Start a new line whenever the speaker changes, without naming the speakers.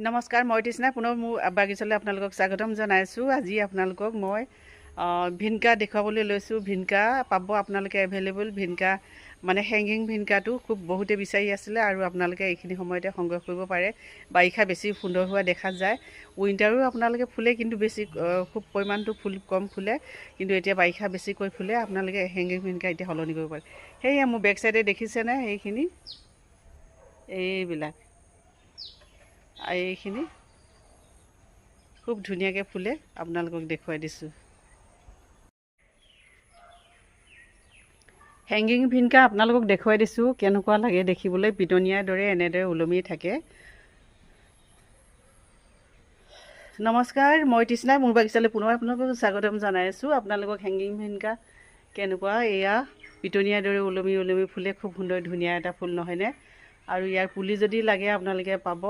নমস্কাৰ, মই তৃষ্ণা পুনৰ মোৰ বাগিচালৈ আপোনালোকক স্বাগতম জনাইছোঁ। আজি আপোনালোকক মই ভিনকা দেখুৱাবলৈ লৈছোঁ। ভিনকা পাব আপোনালোকে এভেইলেবল। ভিনকা মানে হেংগিং ভিনকাটো খুব বহুতে বিচাৰি আছিলে আৰু আপোনালোকে এইখিনি সময়তে সংগ্ৰহ কৰিব পাৰে। বাৰিষা বেছি সুন্দৰ হোৱা দেখা যায়। উইণ্টাৰো আপোনালোকে ফুলে, কিন্তু বেছি খুব পৰিমাণটো কম ফুলে, কিন্তু এতিয়া বাৰিষা বেছিকৈ ফুলে। আপোনালোকে হেংগিং ভিনকা এতিয়া সলনি কৰিব পাৰে। সেয়ে মোৰ বেক চাইডে দেখিছেনে সেইখিনি, এইবিলাক এইখিনি খুব ধুনীয়াকৈ ফুলে, আপোনালোকক দেখুৱাই দিছোঁ। হেংগিং ভিনকা আপোনালোকক দেখুৱাই দিছোঁ, কেনেকুৱা লাগে দেখিবলৈ। পিটনিয়াৰ দৰে এনেদৰে ওলমি থাকে। নমস্কাৰ, মই তৃষ্ণাই মোৰ বাগিচালৈ পুনৰ আপোনালোকক স্বাগতম জনাই আছোঁ। আপোনালোকক হেংগিং ভিনকা কেনেকুৱা, এয়া পিটনিয়াৰ দৰে ওলমি ওলমি ফুলে, খুব সুন্দৰ ধুনীয়া এটা ফুল নহয়নে? আৰু ইয়াৰ পুলি যদি লাগে আপোনালোকে পাব।